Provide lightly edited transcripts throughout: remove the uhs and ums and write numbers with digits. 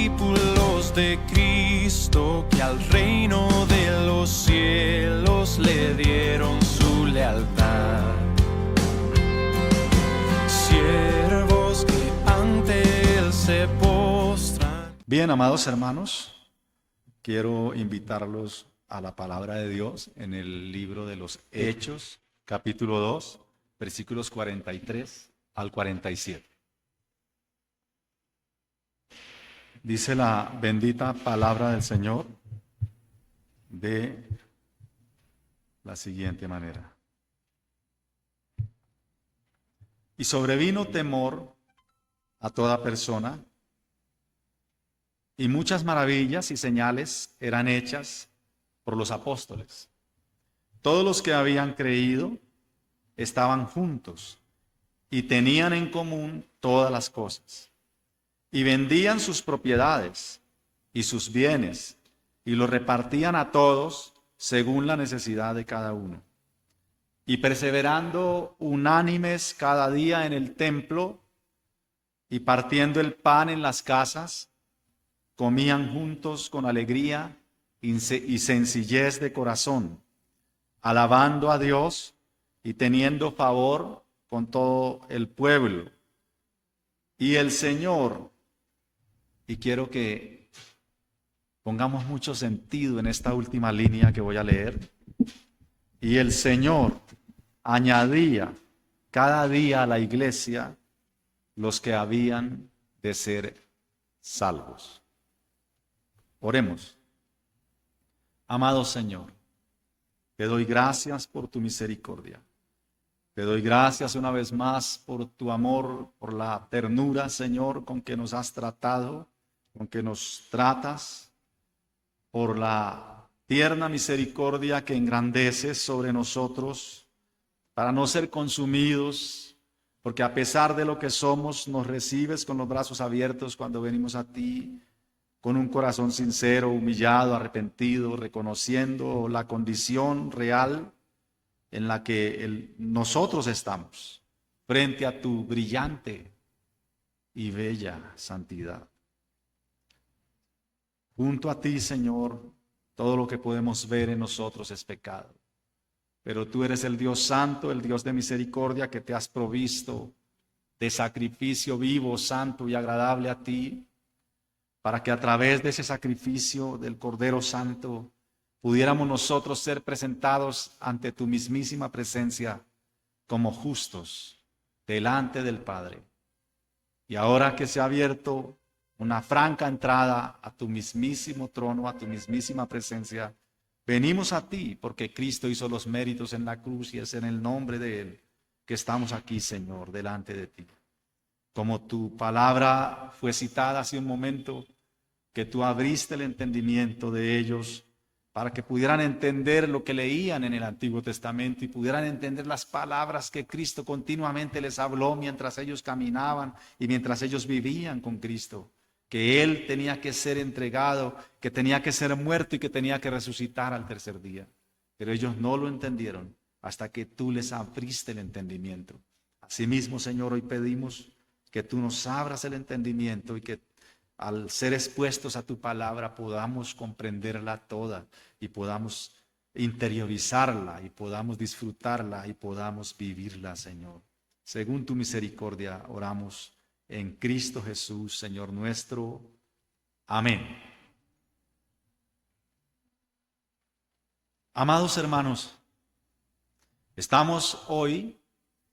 discípulos de Cristo que al reino de los cielos le dieron su lealtad. Siervos que ante Él se postran. Bien, amados hermanos, quiero invitarlos a la palabra de Dios en el libro de los Hechos, capítulo 2, versículos 43 al 47. Dice la bendita palabra del Señor de la siguiente manera. Y sobrevino temor a toda persona, y muchas maravillas y señales eran hechas por los apóstoles. Todos los que habían creído estaban juntos y tenían en común todas las cosas. Y vendían sus propiedades y sus bienes y los repartían a todos según la necesidad de cada uno. Y perseverando unánimes cada día en el templo y partiendo el pan en las casas, comían juntos con alegría y sencillez de corazón, alabando a Dios y teniendo favor con todo el pueblo. Y el Señor, y quiero que pongamos mucho sentido en esta última línea que voy a leer, y el Señor añadía cada día a la iglesia los que habían de ser salvos. Oremos. Amado Señor, te doy gracias por tu misericordia. Te doy gracias una vez más por tu amor, por la ternura, Señor, con que nos has tratado, con que nos tratas, por la tierna misericordia que engrandeces sobre nosotros para no ser consumidos, porque a pesar de lo que somos, nos recibes con los brazos abiertos cuando venimos a ti, con un corazón sincero, humillado, arrepentido, reconociendo la condición real en la que nosotros estamos, frente a tu brillante y bella santidad. Junto a ti, Señor, todo lo que podemos ver en nosotros es pecado. Pero tú eres el Dios santo, el Dios de misericordia, que te has provisto de sacrificio vivo, santo y agradable a ti, para que a través de ese sacrificio del Cordero Santo pudiéramos nosotros ser presentados ante tu mismísima presencia como justos delante del Padre. Y ahora que se ha abierto una franca entrada a tu mismísimo trono, a tu mismísima presencia, venimos a ti porque Cristo hizo los méritos en la cruz y es en el nombre de Él que estamos aquí, Señor, delante de ti. Como tu palabra fue citada hace un momento, que tú abriste el entendimiento de ellos para que pudieran entender lo que leían en el Antiguo Testamento y pudieran entender las palabras que Cristo continuamente les habló mientras ellos caminaban y mientras ellos vivían con Cristo. Que Él tenía que ser entregado, que tenía que ser muerto y que tenía que resucitar al tercer día. Pero ellos no lo entendieron hasta que tú les abriste el entendimiento. Asimismo, Señor, hoy pedimos que tú nos abras el entendimiento y que al ser expuestos a tu palabra podamos comprenderla toda y podamos interiorizarla y podamos disfrutarla y podamos vivirla, Señor. Según tu misericordia oramos en Cristo Jesús, Señor nuestro. Amén. Amados hermanos, estamos hoy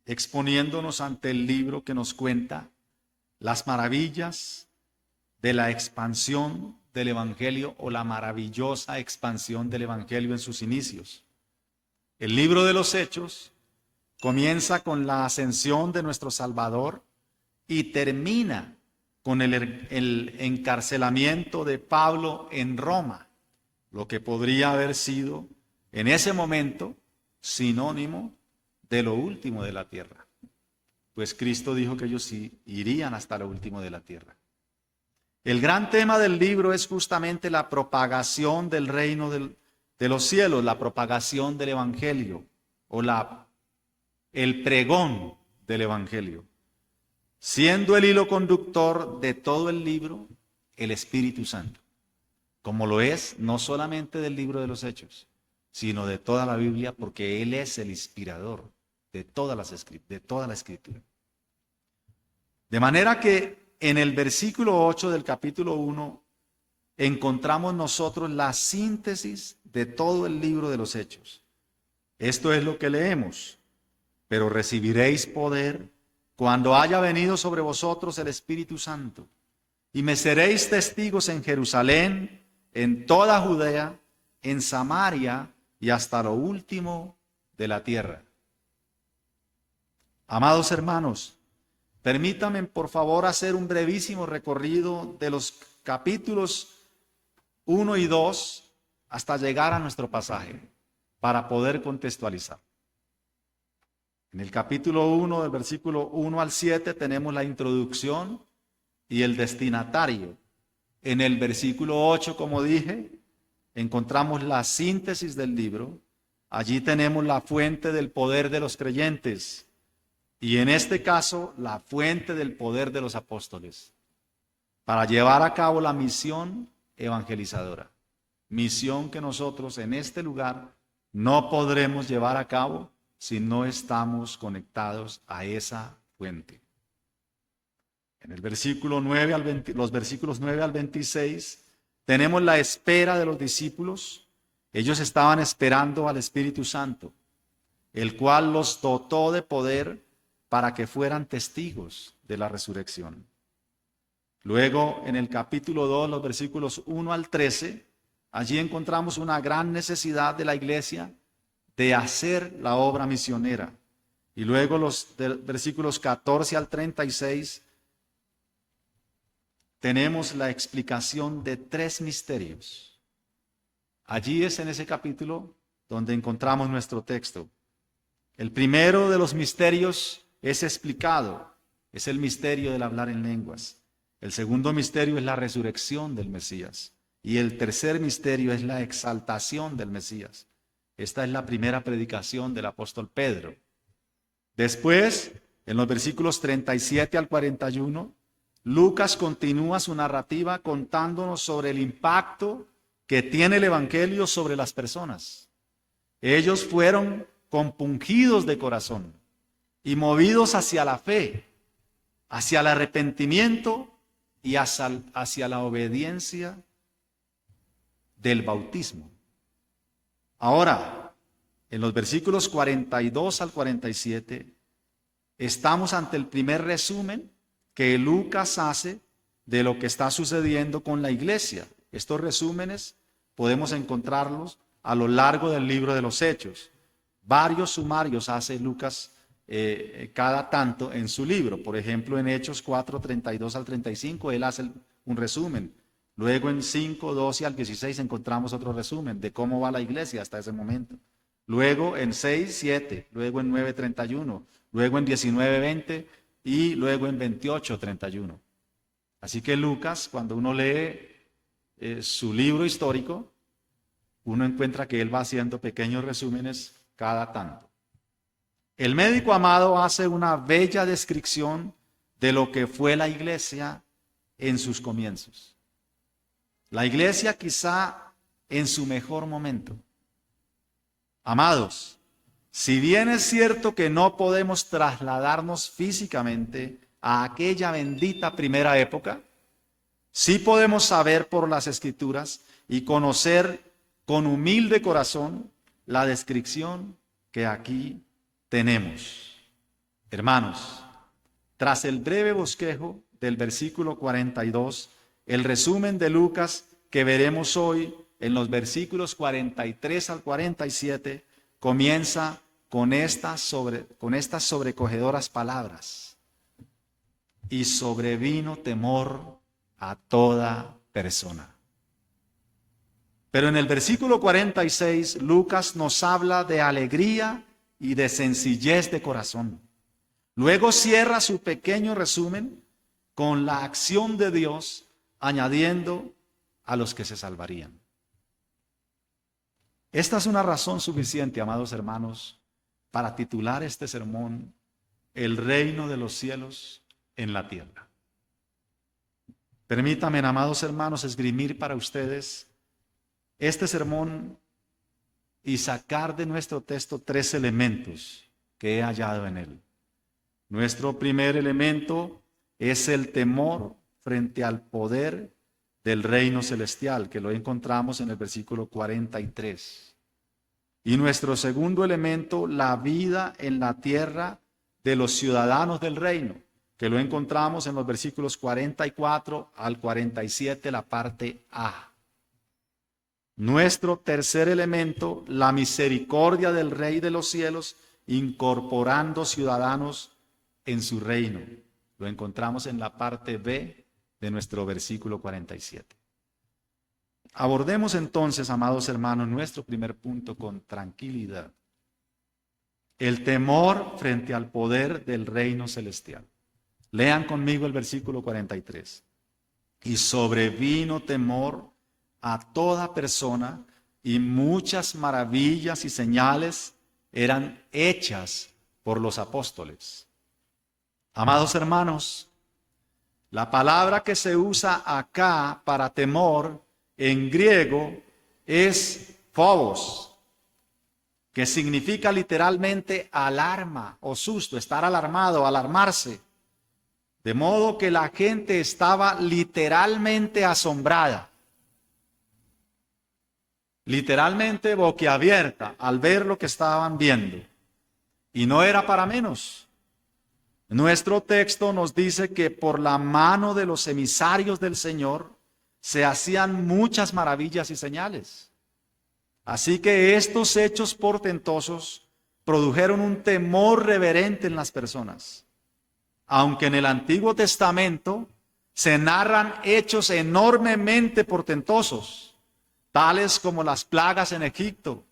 exponiéndonos ante el libro que nos cuenta las maravillas de la expansión del Evangelio o la maravillosa expansión del Evangelio en sus inicios. El libro de los Hechos comienza con la ascensión de nuestro Salvador y termina con el encarcelamiento de Pablo en Roma, lo que podría haber sido en ese momento sinónimo de lo último de la tierra. Pues Cristo dijo que ellos irían hasta lo último de la tierra. El gran tema del libro es justamente la propagación del reino de los cielos, la propagación del Evangelio o el pregón del Evangelio. Siendo el hilo conductor de todo el libro el Espíritu Santo, como lo es no solamente del libro de los Hechos, sino de toda la Biblia, porque Él es el inspirador de toda la Escritura. De manera que en el versículo 8 del capítulo 1 encontramos nosotros la síntesis de todo el libro de los Hechos. Esto es lo que leemos: pero recibiréis poder cuando haya venido sobre vosotros el Espíritu Santo, y me seréis testigos en Jerusalén, en toda Judea, en Samaria y hasta lo último de la tierra. Amados hermanos, permítanme por favor hacer un brevísimo recorrido de los capítulos 1 y 2 hasta llegar a nuestro pasaje para poder contextualizar. En el capítulo 1, del versículo 1 al 7, tenemos la introducción y el destinatario. En el versículo 8, como dije, encontramos la síntesis del libro. Allí tenemos la fuente del poder de los creyentes y en este caso la fuente del poder de los apóstoles para llevar a cabo la misión evangelizadora. Misión que nosotros en este lugar no podremos llevar a cabo si no estamos conectados a esa fuente. En el versículo 9 los versículos 9 al 26 tenemos la espera de los discípulos. Ellos estaban esperando al Espíritu Santo, el cual los dotó de poder para que fueran testigos de la resurrección. Luego, en el capítulo 2, los versículos 1 al 13, allí encontramos una gran necesidad de la iglesia de hacer la obra misionera. Y luego los versículos 14 al 36 tenemos la explicación de 3 misterios. Allí es en ese capítulo donde encontramos nuestro texto. El primero de los misterios es explicado, es el misterio del hablar en lenguas. El segundo misterio es la resurrección del Mesías. Y el tercer misterio es la exaltación del Mesías. Esta es la primera predicación del apóstol Pedro. Después, en los versículos 37 al 41, Lucas continúa su narrativa contándonos sobre el impacto que tiene el Evangelio sobre las personas. Ellos fueron compungidos de corazón y movidos hacia la fe, hacia el arrepentimiento y hacia la obediencia del bautismo. Ahora, en los versículos 42 al 47, estamos ante el primer resumen que Lucas hace de lo que está sucediendo con la iglesia. Estos resúmenes podemos encontrarlos a lo largo del libro de los Hechos. Varios sumarios hace Lucas cada tanto en su libro. Por ejemplo, en Hechos 4, 32 al 35, él hace un resumen. Luego en 5, 12 al 16 encontramos otro resumen de cómo va la iglesia hasta ese momento. Luego en 6, 7, luego en 9, 31, luego en 19, 20 y luego en 28, 31. Así que Lucas, cuando uno lee su libro histórico, uno encuentra que él va haciendo pequeños resúmenes cada tanto. El médico amado hace una bella descripción de lo que fue la iglesia en sus comienzos. La iglesia quizá en su mejor momento. Amados, si bien es cierto que no podemos trasladarnos físicamente a aquella bendita primera época, sí podemos saber por las Escrituras y conocer con humilde corazón la descripción que aquí tenemos. Hermanos, tras el breve bosquejo del versículo 42, el resumen de Lucas que veremos hoy en los versículos 43 al 47 comienza con estas sobrecogedoras palabras. Y sobrevino temor a toda persona. Pero en el versículo 46, Lucas nos habla de alegría y de sencillez de corazón. Luego cierra su pequeño resumen con la acción de Dios, añadiendo a los que se salvarían. Esta es una razón suficiente, amados hermanos, para titular este sermón, El reino de los cielos en la tierra. Permítanme, amados hermanos, esgrimir para ustedes este sermón y sacar de nuestro texto 3 elementos que he hallado en él. Nuestro primer elemento es el temor frente al poder del reino celestial, que lo encontramos en el versículo 43. Y nuestro segundo elemento, la vida en la tierra de los ciudadanos del reino, que lo encontramos en los versículos 44 al 47, la parte A. Nuestro tercer elemento, la misericordia del Rey de los cielos, incorporando ciudadanos en su reino. Lo encontramos en la parte B de nuestro versículo 47. Abordemos entonces, amados hermanos, nuestro primer punto con tranquilidad. El temor frente al poder del reino celestial. Lean conmigo el versículo 43. Y sobrevino temor a toda persona, y muchas maravillas y señales eran hechas por los apóstoles. Amados hermanos, la palabra que se usa acá para temor en griego es phobos, que significa literalmente alarma o susto, estar alarmado, alarmarse. De modo que la gente estaba literalmente asombrada, literalmente boquiabierta al ver lo que estaban viendo. Y no era para menos. Nuestro texto nos dice que por la mano de los emisarios del Señor se hacían muchas maravillas y señales. Así que estos hechos portentosos produjeron un temor reverente en las personas. Aunque en el Antiguo Testamento se narran hechos enormemente portentosos, tales como las plagas en Egipto,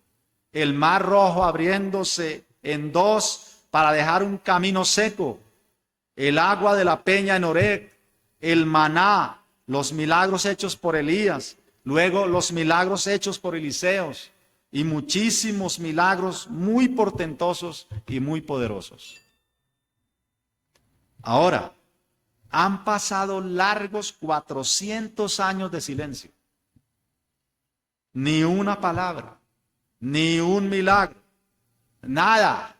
el mar rojo abriéndose en dos para dejar un camino seco, el agua de la peña en Horeb, el maná, los milagros hechos por Elías, luego los milagros hechos por Eliseos y muchísimos milagros muy portentosos y muy poderosos. Ahora, han pasado largos 400 años de silencio. Ni una palabra, ni un milagro, nada.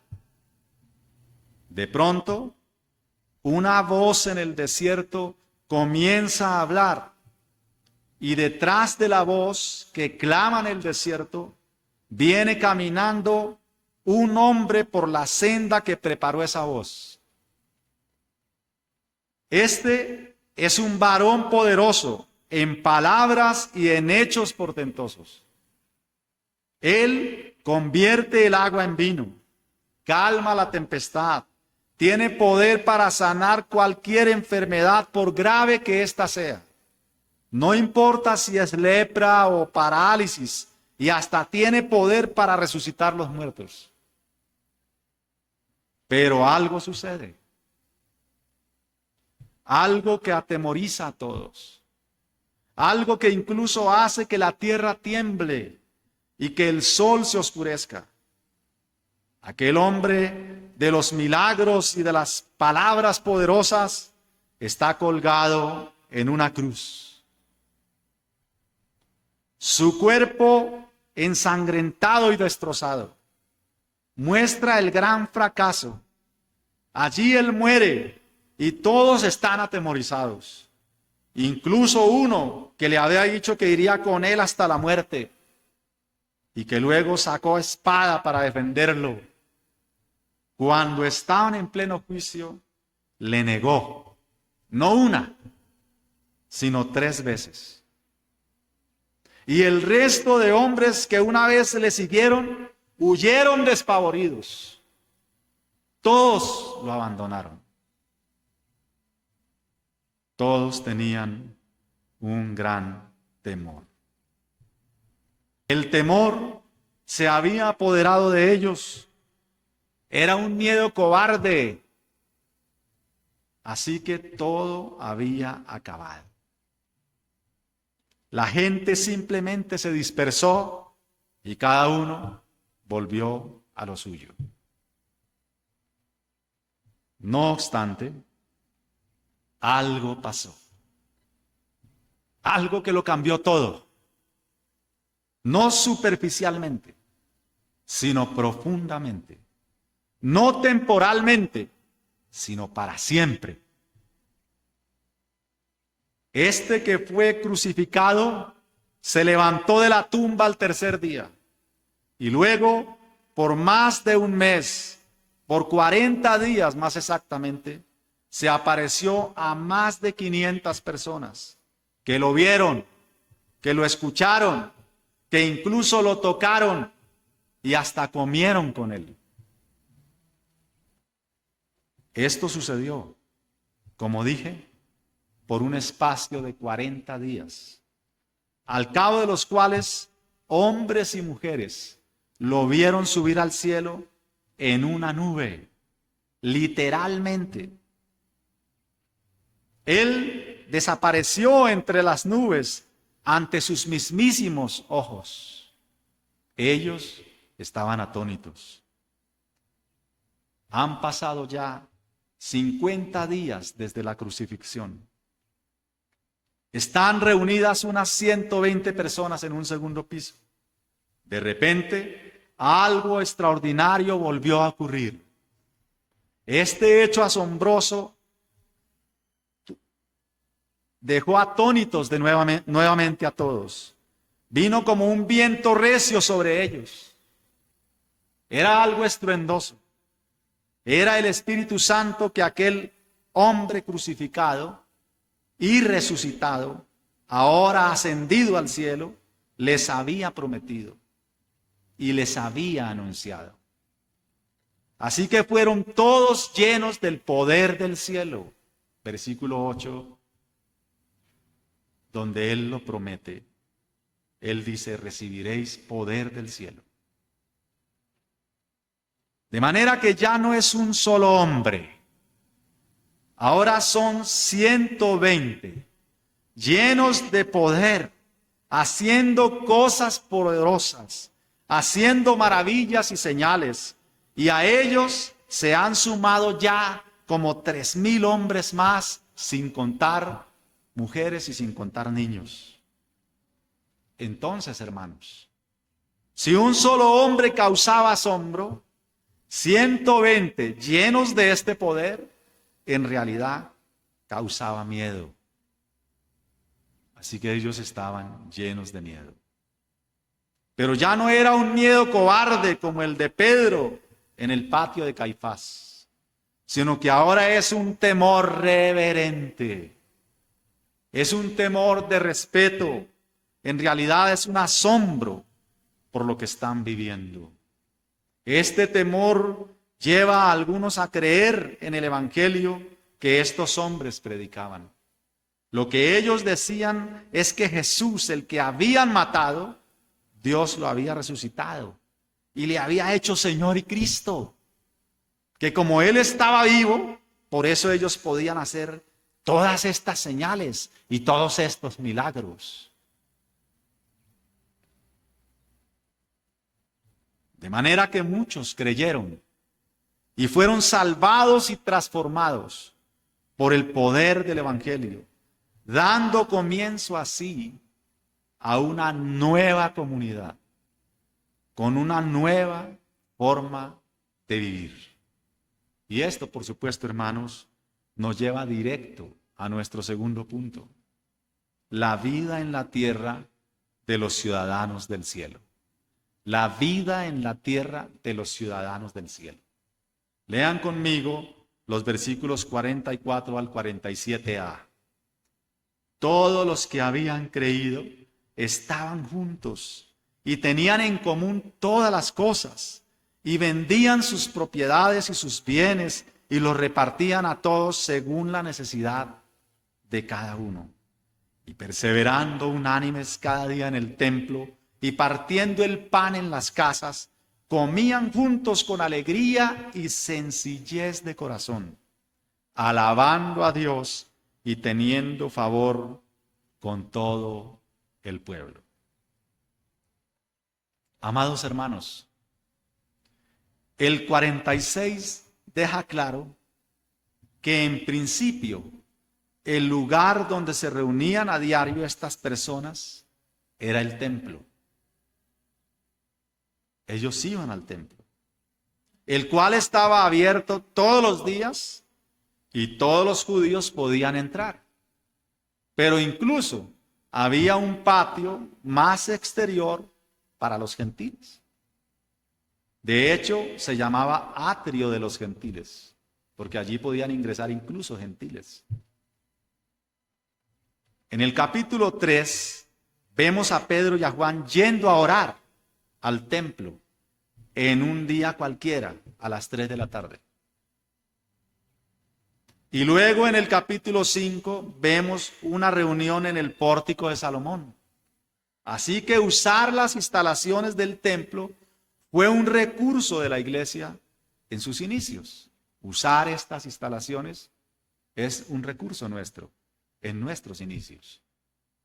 De pronto, una voz en el desierto comienza a hablar, y detrás de la voz que clama en el desierto, viene caminando un hombre por la senda que preparó esa voz. Este es un varón poderoso en palabras y en hechos portentosos. Él convierte el agua en vino, calma la tempestad, tiene poder para sanar cualquier enfermedad por grave que ésta sea. No importa si es lepra o parálisis, y hasta tiene poder para resucitar los muertos. Pero algo sucede. Algo que atemoriza a todos. Algo que incluso hace que la tierra tiemble y que el sol se oscurezca. Aquel hombre de los milagros y de las palabras poderosas está colgado en una cruz. Su cuerpo ensangrentado y destrozado muestra el gran fracaso. Allí él muere y todos están atemorizados. Incluso uno que le había dicho que iría con él hasta la muerte y que luego sacó espada para defenderlo. Cuando estaban en pleno juicio, le negó, no una, sino 3 veces. Y el resto de hombres que una vez le siguieron, huyeron despavoridos. Todos lo abandonaron. Todos tenían un gran temor. El temor se había apoderado de ellos. Era un miedo cobarde. Así que todo había acabado. La gente simplemente se dispersó y cada uno volvió a lo suyo. No obstante, algo pasó. algo que lo cambió todo. No superficialmente, sino profundamente. No temporalmente, sino para siempre. Este que fue crucificado se levantó de la tumba al tercer día. Y luego, por más de un mes, por 40 días más exactamente, se apareció a más de 500 personas que lo vieron, que lo escucharon, que incluso lo tocaron y hasta comieron con él. Esto sucedió, como dije, por un espacio de 40 días, al cabo de los cuales hombres y mujeres lo vieron subir al cielo en una nube, literalmente. Él desapareció entre las nubes ante sus mismísimos ojos. Ellos estaban atónitos. Han pasado ya 50 días desde la crucifixión. Están reunidas unas 120 personas en un segundo piso. De repente, algo extraordinario volvió a ocurrir. Este hecho asombroso dejó atónitos nuevamente a todos. Vino como un viento recio sobre ellos. Era algo estruendoso. Era el Espíritu Santo que aquel hombre crucificado y resucitado, ahora ascendido al cielo, les había prometido y les había anunciado. Así que fueron todos llenos del poder del cielo. Versículo 8, donde Él lo promete. Él dice, recibiréis poder del cielo. De manera que ya no es un solo hombre. Ahora son 120, llenos de poder, haciendo cosas poderosas, haciendo maravillas y señales. Y a ellos se han sumado ya como 3,000 hombres más, sin contar mujeres y sin contar niños. Entonces, hermanos, si un solo hombre causaba asombro, 120 llenos de este poder, en realidad causaba miedo. Así que ellos estaban llenos de miedo. Pero ya no era un miedo cobarde como el de Pedro en el patio de Caifás, sino que ahora es un temor reverente. Es un temor de respeto. En realidad es un asombro por lo que están viviendo. Este temor lleva a algunos a creer en el evangelio que estos hombres predicaban. Lo que ellos decían es que Jesús, el que habían matado, Dios lo había resucitado y le había hecho Señor y Cristo. Que como Él estaba vivo, por eso ellos podían hacer todas estas señales y todos estos milagros. De manera que muchos creyeron y fueron salvados y transformados por el poder del evangelio, dando comienzo así a una nueva comunidad, con una nueva forma de vivir. Y esto, por supuesto, hermanos, nos lleva directo a nuestro segundo punto: la vida en la tierra de los ciudadanos del cielo. La vida en la tierra de los ciudadanos del cielo. Lean conmigo los versículos 44 al 47a. Todos los que habían creído estaban juntos y tenían en común todas las cosas, y vendían sus propiedades y sus bienes y los repartían a todos según la necesidad de cada uno. Y perseverando unánimes cada día en el templo y partiendo el pan en las casas, comían juntos con alegría y sencillez de corazón, alabando a Dios y teniendo favor con todo el pueblo. Amados hermanos, el 46 deja claro que en principio el lugar donde se reunían a diario estas personas era el templo. Ellos iban al templo, el cual estaba abierto todos los días y todos los judíos podían entrar. Pero incluso había un patio más exterior para los gentiles. De hecho, se llamaba atrio de los gentiles, porque allí podían ingresar incluso gentiles. En el capítulo 3 vemos a Pedro y a Juan yendo a orar al templo en un día cualquiera a las 3 de la tarde. Y luego en el capítulo 5 vemos una reunión en el pórtico de Salomón. Así que usar las instalaciones del templo fue un recurso de la iglesia en sus inicios. Usar estas instalaciones es un recurso nuestro en nuestros inicios,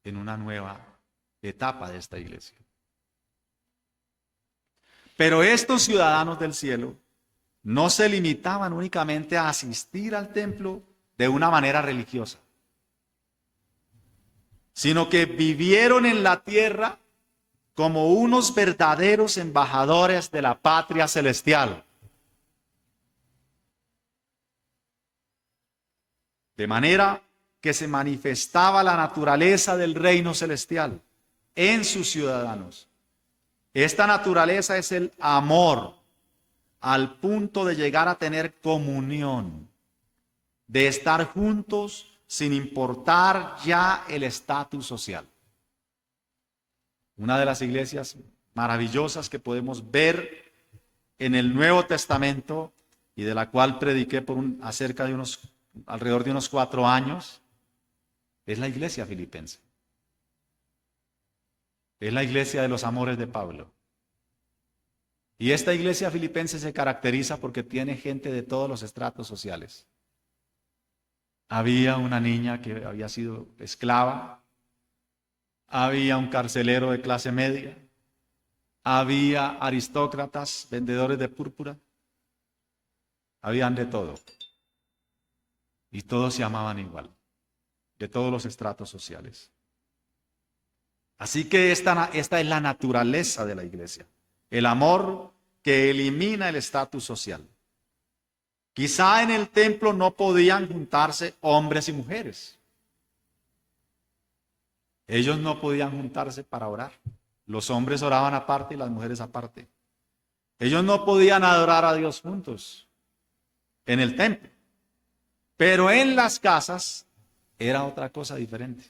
en una nueva etapa de esta iglesia. Pero estos ciudadanos del cielo no se limitaban únicamente a asistir al templo de una manera religiosa, sino que vivieron en la tierra como unos verdaderos embajadores de la patria celestial. De manera que se manifestaba la naturaleza del reino celestial en sus ciudadanos. Esta naturaleza es el amor, al punto de llegar a tener comunión, de estar juntos sin importar ya el estatus social. Una de las iglesias maravillosas que podemos ver en el Nuevo Testamento y de la cual prediqué alrededor de unos 4 años, es la iglesia filipense. Es la iglesia de los amores de Pablo. Y esta iglesia filipense se caracteriza porque tiene gente de todos los estratos sociales. Había una niña que había sido esclava, había un carcelero de clase media, había aristócratas, vendedores de púrpura, habían de todo. Y todos se amaban igual, de todos los estratos sociales. Así que esta es la naturaleza de la iglesia. El amor que elimina el estatus social. Quizá en el templo no podían juntarse hombres y mujeres. Ellos no podían juntarse para orar. Los hombres oraban aparte y las mujeres aparte. Ellos no podían adorar a Dios juntos en el templo. Pero en las casas era otra cosa diferente.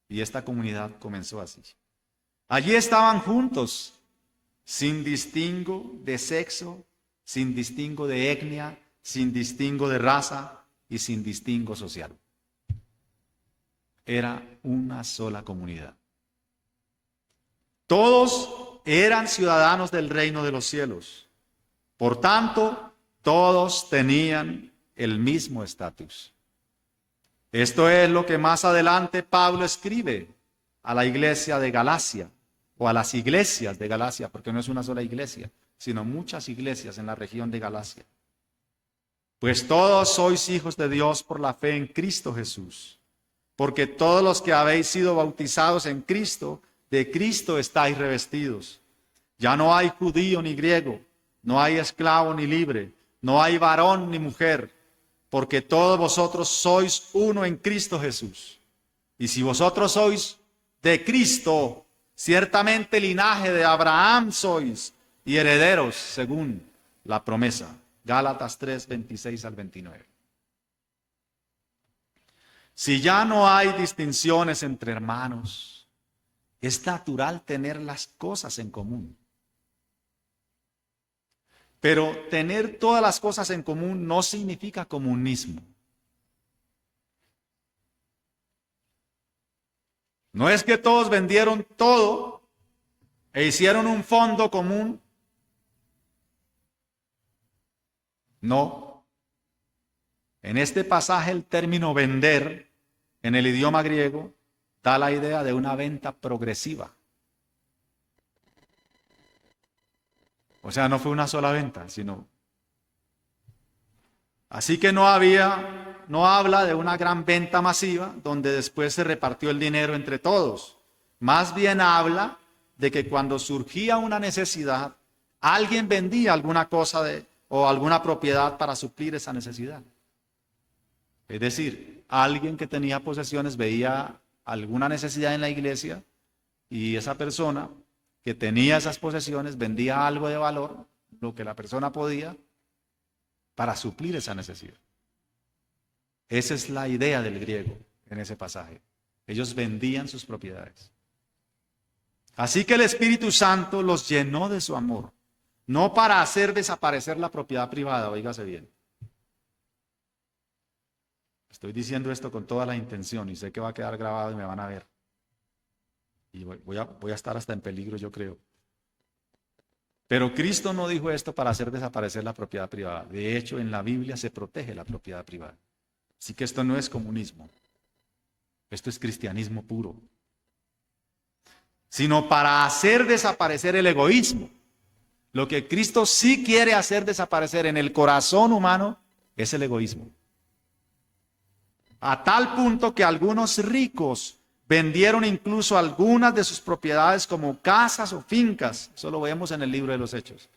Y esta comunidad comenzó así. Allí estaban juntos, sin distingo de sexo, sin distingo de etnia, sin distingo de raza y sin distingo social. Era una sola comunidad. Todos eran ciudadanos del reino de los cielos. Por tanto, todos tenían el mismo estatus. Esto es lo que más adelante Pablo escribe a la iglesia de Galacia, o a las iglesias de Galacia, porque no es una sola iglesia, sino muchas iglesias en la región de Galacia. Pues todos sois hijos de Dios por la fe en Cristo Jesús, porque todos los que habéis sido bautizados en Cristo, de Cristo estáis revestidos. Ya no hay judío ni griego, no hay esclavo ni libre, no hay varón ni mujer, porque todos vosotros sois uno en Cristo Jesús. Y si vosotros sois de Cristo, ciertamente linaje de Abraham sois y herederos según la promesa. Gálatas 3, 26 al 29. Si ya no hay distinciones entre hermanos, es natural tener las cosas en común. Pero tener todas las cosas en común no significa comunismo. No es que todos vendieron todo e hicieron un fondo común. No. En este pasaje el término vender en el idioma griego da la idea de una venta progresiva. O sea, no fue una sola venta, sino... Así que no había no habla de una gran venta masiva donde después se repartió el dinero entre todos. Más bien habla de que cuando surgía una necesidad, alguien vendía alguna cosa o alguna propiedad para suplir esa necesidad. Es decir, alguien que tenía posesiones veía alguna necesidad en la iglesia y esa persona que tenía esas posesiones vendía algo de valor, lo que la persona podía, para suplir esa necesidad. Esa es la idea del griego en ese pasaje. Ellos vendían sus propiedades. Así que el Espíritu Santo los llenó de su amor, no para hacer desaparecer la propiedad privada, oígase bien. Estoy diciendo esto con toda la intención y sé que va a quedar grabado y me van a ver. Y voy a estar hasta en peligro, yo creo. Pero Cristo no dijo esto para hacer desaparecer la propiedad privada. De hecho, en la Biblia se protege la propiedad privada. Así que esto no es comunismo. Esto es cristianismo puro. Sino para hacer desaparecer el egoísmo. Lo que Cristo sí quiere hacer desaparecer en el corazón humano es el egoísmo. A tal punto que algunos ricos vendieron incluso algunas de sus propiedades como casas o fincas. Eso lo vemos en el libro de los Hechos.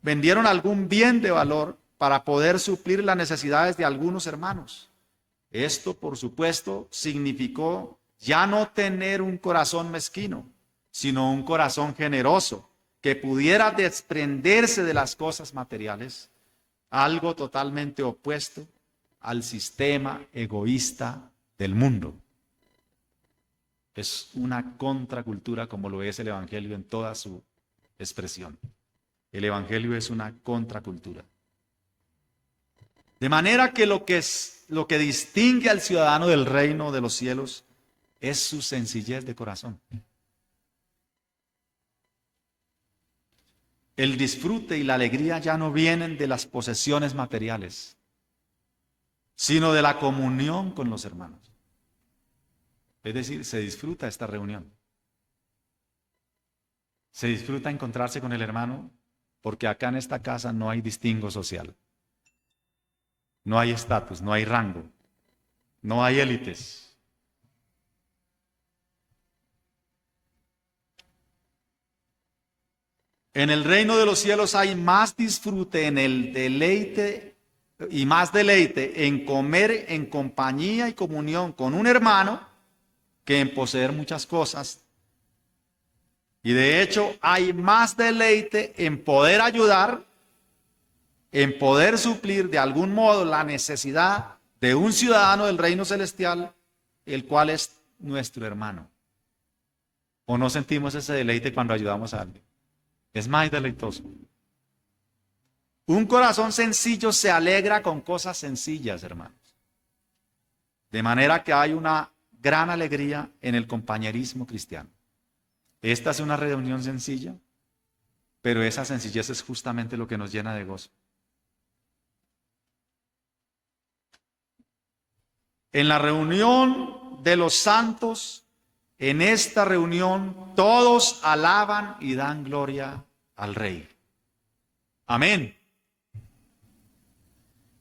Vendieron algún bien de valor para poder suplir las necesidades de algunos hermanos. Esto, por supuesto, significó ya no tener un corazón mezquino, sino un corazón generoso, que pudiera desprenderse de las cosas materiales, algo totalmente opuesto al sistema egoísta del mundo. Es una contracultura como lo es el Evangelio en toda su expresión. El Evangelio es una contracultura. De manera que lo que distingue al ciudadano del reino de los cielos es su sencillez de corazón. El disfrute y la alegría ya no vienen de las posesiones materiales, sino de la comunión con los hermanos. Es decir, se disfruta esta reunión. Se disfruta encontrarse con el hermano porque acá en esta casa no hay distingo social. No hay estatus, no hay rango, no hay élites. En el reino de los cielos hay más disfrute en el deleite y más deleite en comer en compañía y comunión con un hermano que en poseer muchas cosas. Y de hecho hay más deleite en poder ayudar, en poder suplir de algún modo la necesidad de un ciudadano del reino celestial, el cual es nuestro hermano. ¿O no sentimos ese deleite cuando ayudamos a alguien? Es más deleitoso. Un corazón sencillo se alegra con cosas sencillas, hermanos. De manera que hay una gran alegría en el compañerismo cristiano. Esta es una reunión sencilla, pero esa sencillez es justamente lo que nos llena de gozo. En la reunión de los santos, en esta reunión, todos alaban y dan gloria al Rey. Amén.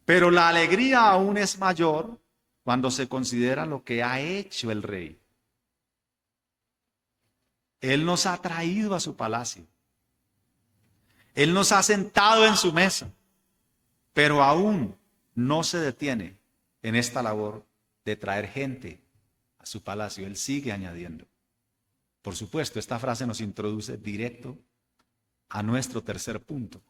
Pero la alegría aún es mayor cuando se considera lo que ha hecho el Rey. Él nos ha traído a su palacio. Él nos ha sentado en su mesa, pero aún no se detiene en esta labor de traer gente a su palacio. Él sigue añadiendo. Por supuesto, esta frase nos introduce directo a nuestro tercer punto.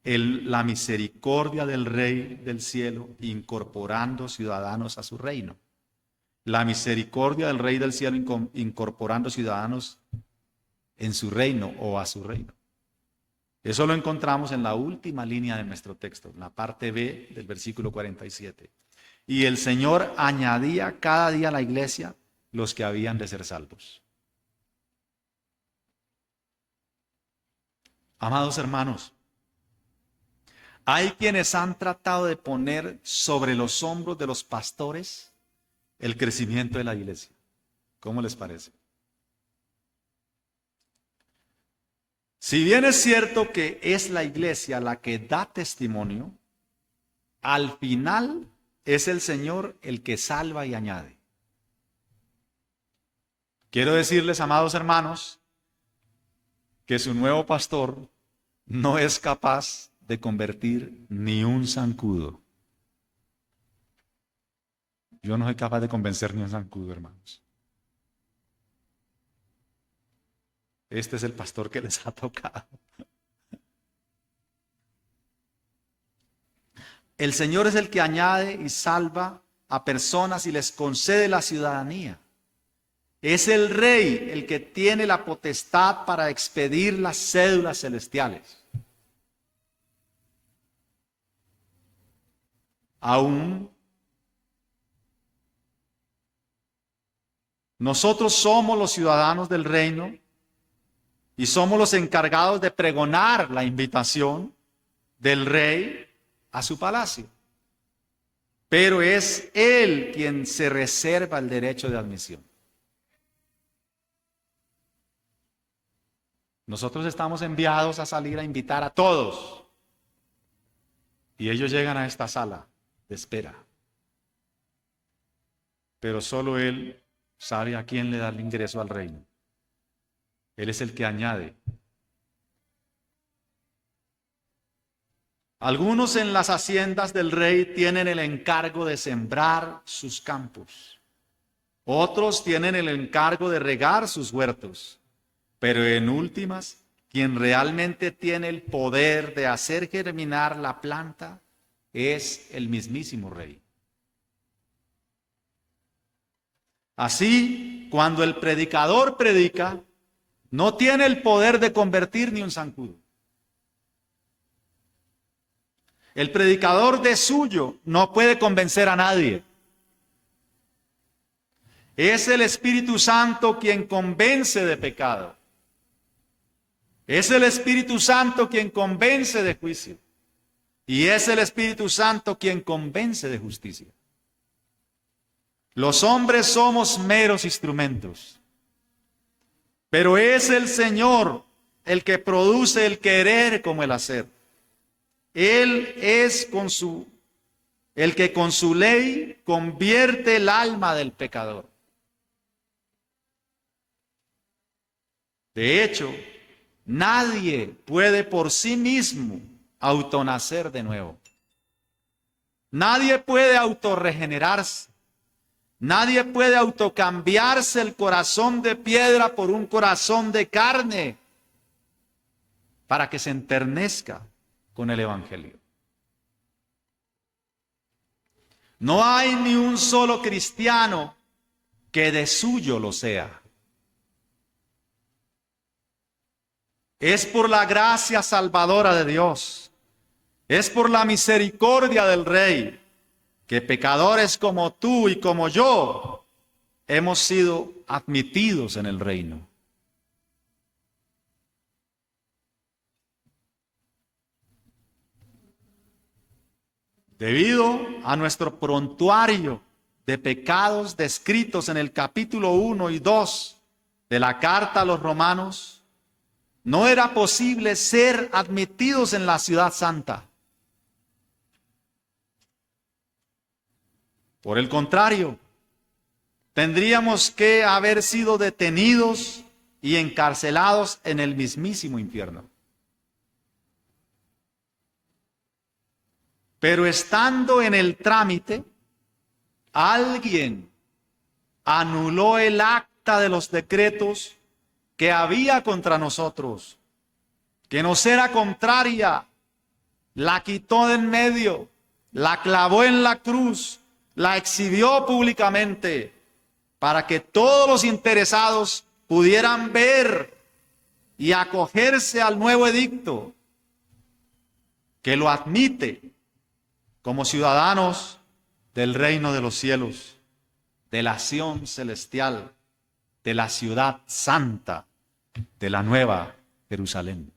La misericordia del Rey del cielo incorporando ciudadanos a su reino. La misericordia del Rey del cielo incorporando ciudadanos en su reino o a su reino. Eso lo encontramos en la última línea de nuestro texto, en la parte B del versículo 47. Y el Señor añadía cada día a la iglesia los que habían de ser salvos. Amados hermanos, hay quienes han tratado de poner sobre los hombros de los pastores el crecimiento de la iglesia. ¿Cómo les parece? Si bien es cierto que es la iglesia la que da testimonio, al final es el Señor el que salva y añade. Quiero decirles, amados hermanos, que su nuevo pastor no es capaz de convertir ni un zancudo. Yo no soy capaz de convencer ni un zancudo, hermanos. Este es el pastor que les ha tocado. El Señor es el que añade y salva a personas y les concede la ciudadanía. Es el Rey el que tiene la potestad para expedir las cédulas celestiales. Aún nosotros somos los ciudadanos del reino y somos los encargados de pregonar la invitación del Rey a su palacio. Pero es Él quien se reserva el derecho de admisión. Nosotros estamos enviados a salir a invitar a todos. Y ellos llegan a esta sala de espera. Pero solo Él sabe a quién le da el ingreso al reino. Él es el que añade. Algunos en las haciendas del rey tienen el encargo de sembrar sus campos. Otros tienen el encargo de regar sus huertos. Pero en últimas, quien realmente tiene el poder de hacer germinar la planta es el mismísimo rey. Así, cuando el predicador predica, no tiene el poder de convertir ni un zancudo. El predicador de suyo no puede convencer a nadie. Es el Espíritu Santo quien convence de pecado. Es el Espíritu Santo quien convence de juicio. Y es el Espíritu Santo quien convence de justicia. Los hombres somos meros instrumentos. Pero es el Señor el que produce el querer como el hacer. Él es el que con su ley convierte el alma del pecador. De hecho, nadie puede por sí mismo autonacer de nuevo. Nadie puede autorregenerarse. Nadie puede autocambiarse el corazón de piedra por un corazón de carne para que se enternezca con el Evangelio. No hay ni un solo cristiano que de suyo lo sea. Es por la gracia salvadora de Dios, es por la misericordia del Rey, que pecadores como tú y como yo hemos sido admitidos en el reino. Debido a nuestro prontuario de pecados descritos en el capítulo 1 y 2 de la carta a los romanos, no era posible ser admitidos en la ciudad santa. Por el contrario, tendríamos que haber sido detenidos y encarcelados en el mismísimo infierno. Pero estando en el trámite, alguien anuló el acta de los decretos que había contra nosotros, que nos era contraria, la quitó de en medio, la clavó en la cruz, la exhibió públicamente, para que todos los interesados pudieran ver y acogerse al nuevo edicto que lo admite como ciudadanos del reino de los cielos, de la Sión celestial, de la ciudad santa, de la nueva Jerusalén.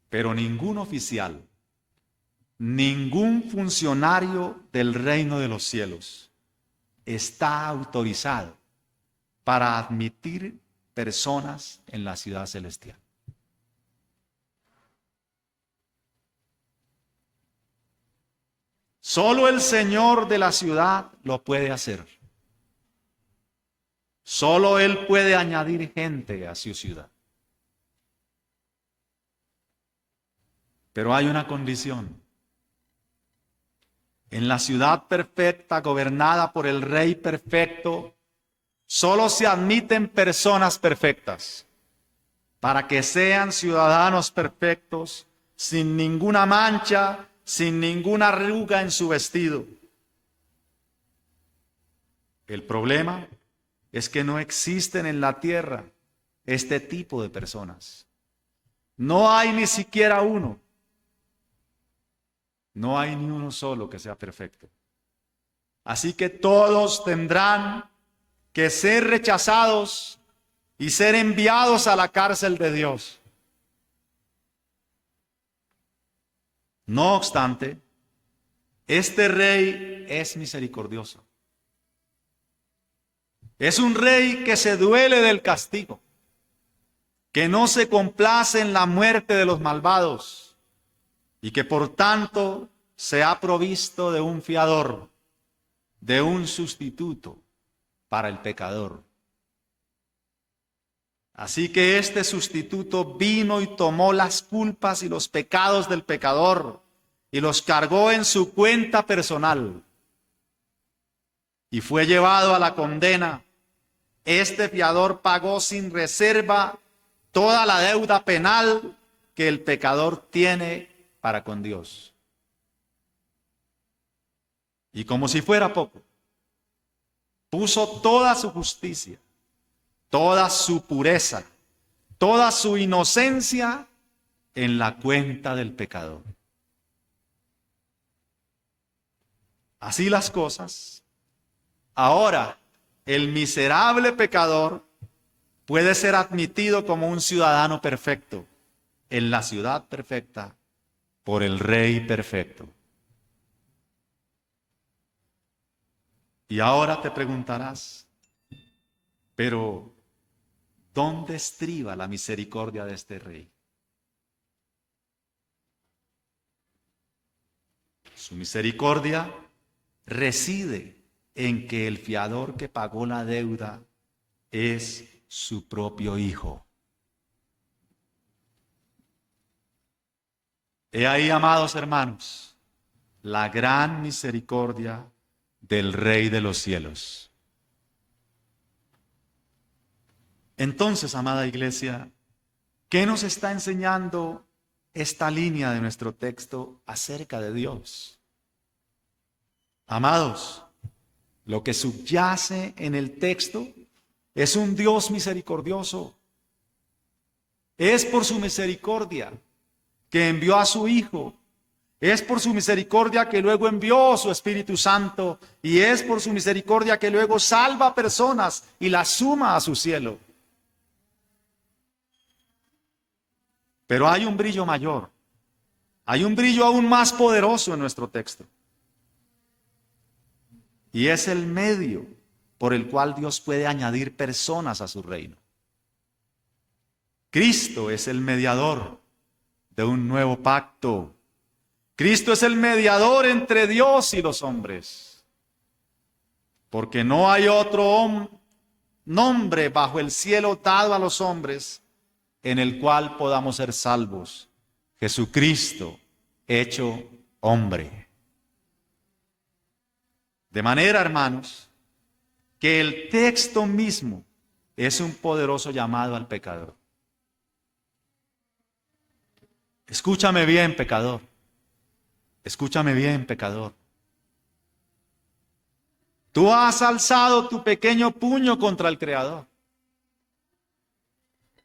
Pero ningún oficial, ningún funcionario del reino de los cielos está autorizado para admitir personas en la ciudad celestial. Solo el Señor de la ciudad lo puede hacer. Solo Él puede añadir gente a su ciudad. Pero hay una condición. En la ciudad perfecta, gobernada por el Rey perfecto, solo se admiten personas perfectas, para que sean ciudadanos perfectos, sin ninguna mancha, sin ninguna arruga en su vestido. El problema es que no existen en la tierra este tipo de personas. No hay ni siquiera uno. No hay ni uno solo que sea perfecto. Así que todos tendrán que ser rechazados y ser enviados a la cárcel de Dios. No obstante, este rey es misericordioso. Es un rey que se duele del castigo, que no se complace en la muerte de los malvados y que por tanto se ha provisto de un fiador, de un sustituto para el pecador. Así que este sustituto vino y tomó las culpas y los pecados del pecador y los cargó en su cuenta personal y fue llevado a la condena. Este fiador pagó sin reserva toda la deuda penal que el pecador tiene para con Dios. Y como si fuera poco, puso toda su justicia, toda su pureza, toda su inocencia en la cuenta del pecador. Así las cosas, ahora el miserable pecador puede ser admitido como un ciudadano perfecto en la ciudad perfecta por el Rey perfecto. Y ahora te preguntarás, pero ¿dónde estriba la misericordia de este Rey? Su misericordia reside en que el fiador que pagó la deuda es su propio Hijo. He ahí, amados hermanos, la gran misericordia del Rey de los cielos. Entonces, amada iglesia, ¿qué nos está enseñando esta línea de nuestro texto acerca de Dios? Amados, lo que subyace en el texto es un Dios misericordioso. Es por su misericordia que envió a su Hijo. Es por su misericordia que luego envió su Espíritu Santo. Y es por su misericordia que luego salva a personas y las suma a su cielo. Pero hay un brillo mayor. Hay un brillo aún más poderoso en nuestro texto. Y es el medio por el cual Dios puede añadir personas a su reino. Cristo es el mediador de un nuevo pacto. Cristo es el mediador entre Dios y los hombres. Porque no hay otro nombre bajo el cielo dado a los hombres en el cual podamos ser salvos. Jesucristo hecho hombre. De manera, hermanos, que el texto mismo es un poderoso llamado al pecador. Escúchame bien, pecador. Escúchame bien, pecador. Tú has alzado tu pequeño puño contra el Creador.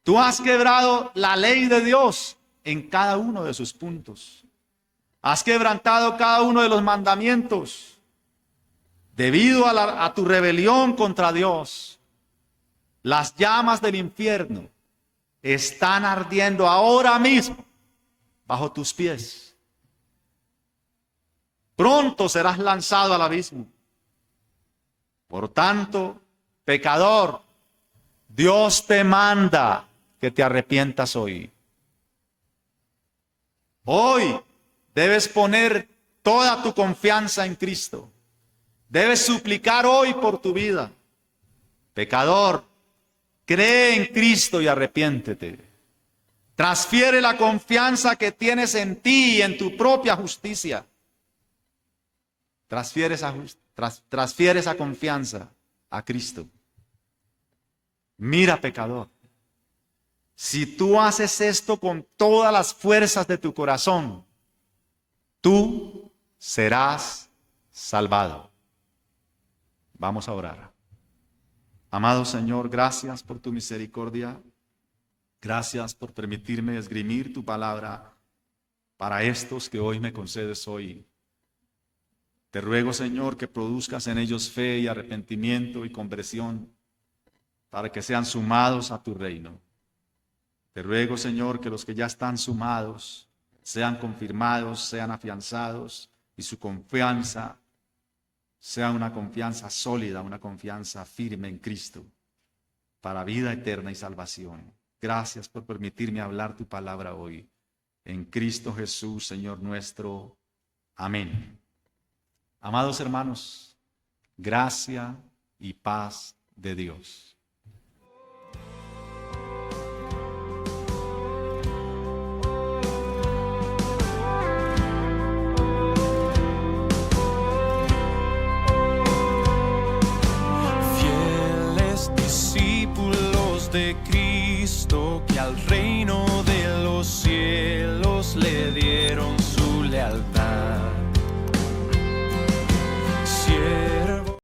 Tú has quebrado la ley de Dios en cada uno de sus puntos. Has quebrantado cada uno de los mandamientos. Debido a tu rebelión contra Dios, las llamas del infierno están ardiendo ahora mismo bajo tus pies. Pronto serás lanzado al abismo. Por tanto, pecador, Dios te manda que te arrepientas hoy. Hoy debes poner toda tu confianza en Cristo. Debes suplicar hoy por tu vida. Pecador, cree en Cristo y arrepiéntete. Transfiere la confianza que tienes en ti y en tu propia justicia. Transfiere esa confianza a Cristo. Mira, pecador, si tú haces esto con todas las fuerzas de tu corazón, tú serás salvado. Vamos a orar. Amado Señor, gracias por tu misericordia. Gracias por permitirme esgrimir tu palabra para estos que hoy me concedes hoy. Te ruego, Señor, que produzcas en ellos fe y arrepentimiento y conversión para que sean sumados a tu reino. Te ruego, Señor, que los que ya están sumados sean confirmados, sean afianzados y su confianza sea una confianza sólida, una confianza firme en Cristo para vida eterna y salvación. Gracias por permitirme hablar tu palabra hoy. En Cristo Jesús, Señor nuestro. Amén. Amados hermanos, gracia y paz de Dios. Fieles discípulos de Cristo que al reino de los cielos le dieron su lealtad.